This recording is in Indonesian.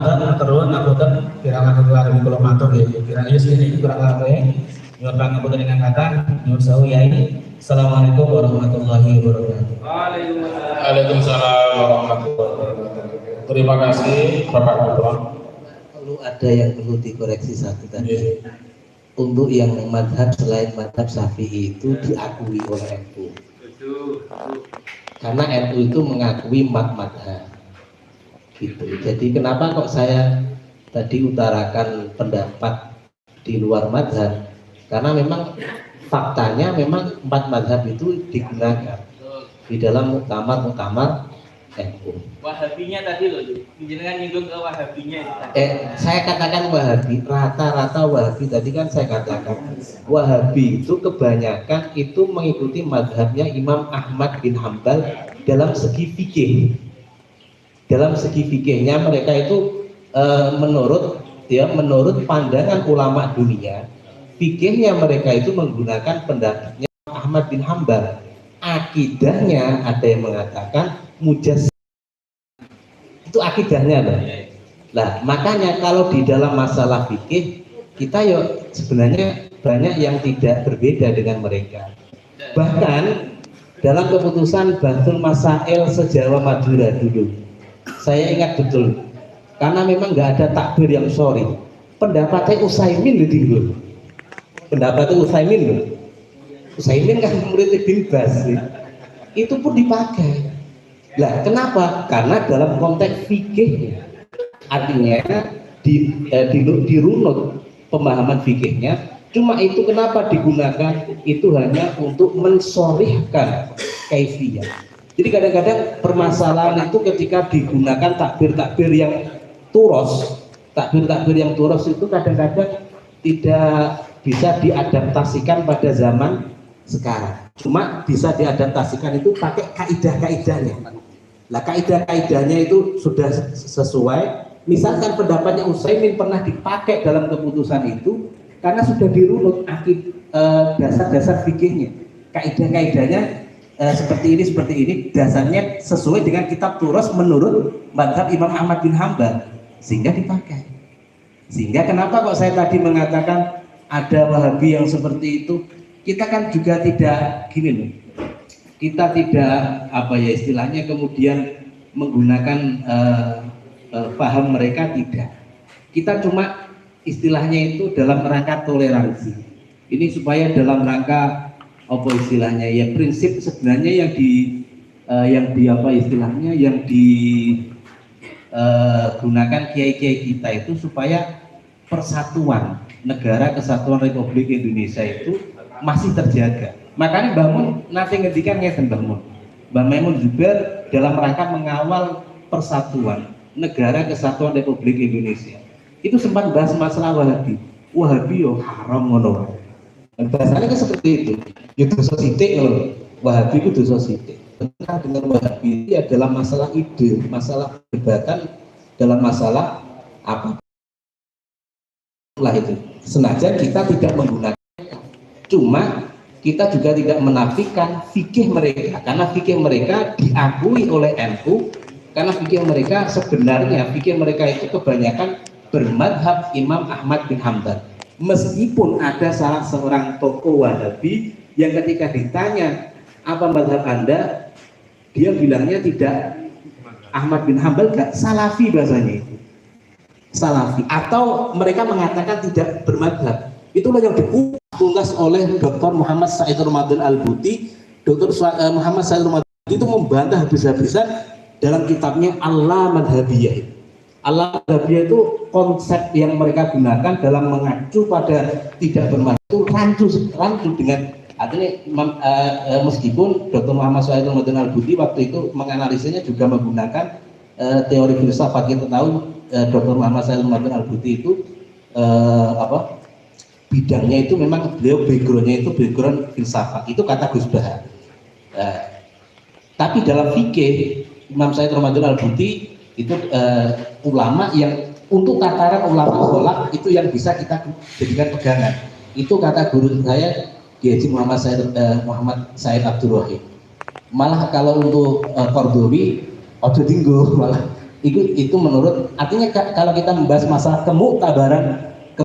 Terus ngapunten kirang langkung kula matur nggih. Kirang ini kurang langkung nyuwun pangapunten dengan kata nyuwun sewu Yai. Assalamualaikum warahmatullahi wabarakatuh. Waalaikumsalam warahmatullahi wabarakatuh. Terima kasih Bapak Ketua. Perlu ada yang perlu dikoreksi satu tadi. Untuk yang madhab selain madhab Syafi'i itu diakui oleh NU. Karena NU itu mengakui madhab. Gitu. Jadi kenapa kok saya tadi utarakan pendapat di luar madhab? Karena memang faktanya memang 4 madhab itu digunakan di dalam muktamar NU. Wahabinya tadi loh, jenengan nyinggung ke wahabinya. Saya katakan wahabi, rata-rata wahabi tadi kan saya katakan wahabi itu kebanyakan itu mengikuti madhabnya Imam Ahmad bin Hambal dalam segi fikih. Dalam segi fikihnya mereka itu menurut pandangan ulama dunia, fikihnya mereka itu menggunakan pendapatnya Ahmad bin Hambal. Akidahnya ada yang mengatakan mujassim, itu akidahnya loh. Nah makanya kalau di dalam masalah fikih kita sebenarnya banyak yang tidak berbeda dengan mereka. Bahkan dalam keputusan Bathul Masail se-Jawa Madura dulu, saya ingat betul, karena memang nggak ada takbir yang sorry. Pendapatnya Utsaimin loh, pendapatnya Utsaimin loh. Utsaimin kan murid Ibn Baz, itu pun dipakai. Lah kenapa? Karena dalam konteks fikihnya, artinya dirunut pemahaman fikihnya. Cuma itu kenapa digunakan? Itu hanya untuk mensorihkan kaifiyah. Jadi kadang-kadang permasalahan itu ketika digunakan takbir-takbir yang turos, takbir-takbir yang turos itu kadang-kadang tidak bisa diadaptasikan pada zaman sekarang. Cuma bisa diadaptasikan itu pakai kaidah-kaidahnya. Lah kaidah-kaidahnya itu sudah sesuai. Misalkan pendapatnya Utsaimin pernah dipakai dalam keputusan itu karena sudah dirunut dasar-dasar fikihnya. Kaidah-kaidahnya seperti ini, dasarnya sesuai dengan kitab Turos menurut mazhab Imam Ahmad bin Hambal, sehingga dipakai. Sehingga kenapa kok saya tadi mengatakan ada Wahabi yang seperti itu? Kita kan juga tidak gini loh. Kita tidak istilahnya kemudian menggunakan paham mereka, tidak. Kita cuma istilahnya itu dalam rangka toleransi. Ini supaya dalam rangka istilahnya ya prinsip sebenarnya yang digunakan kiai-kiai kita itu supaya persatuan negara kesatuan Republik Indonesia itu masih terjaga. Makanya Mbah Mun nanti ngendikan ngeten Mbah Maimun Zubair dalam rangka mengawal persatuan negara kesatuan Republik Indonesia. Itu sempat bahas masalah Wahabi yo haram ngono. Bahasanya kan seperti itu. Ya dosa sithik loh. Wahabi itu dosa sithik. Benar dengan Wahabi ini adalah masalah ide, masalah perdebatan dalam masalah apa lah itu. Senajan kita tidak menggunakan, cuma kita juga tidak menafikan fikih mereka, karena fikih mereka diakui oleh NU, karena fikih mereka sebenarnya fikih mereka itu kebanyakan bermadhab Imam Ahmad bin Hambal. Meskipun ada salah seorang tokoh Wahabi yang ketika ditanya apa madhab Anda, dia bilangnya tidak Ahmad bin Hambal, gak Salafi bahasanya itu. Salafi, atau mereka mengatakan tidak bermadhab. Itulah yang dikulas oleh Dr. Muhammad Said Ramadan Al-Buti. Dr. Muhammad Said Ramadan itu membantah habis-habisan dalam kitabnya Allah Madhabiyah. Allah Madhabiyah itu konsep yang mereka gunakan dalam mengacu pada tidak bermadhab itu rancu dengan artinya meskipun Dr. Muhammad Said Ramadan Al-Buti waktu itu menganalisanya juga menggunakan teori filsafat. Kita tahu Dr. Muhammad Said Ramadan Al-Buti itu bidangnya itu memang beliau backgroundnya itu background filsafat, itu kata Gus Bahar. Tapi dalam fikih Imam Said Ramadan Al-Buti itu ulama yang untuk tataran ulama kholak itu yang bisa kita jadikan pegangan. Itu kata guru saya Kiai Muhammad Said Abdul Wahid. Malah kalau untuk Kordowi ojo dinggo, malah Itu menurut artinya kalau kita membahas masalah kemuktabaran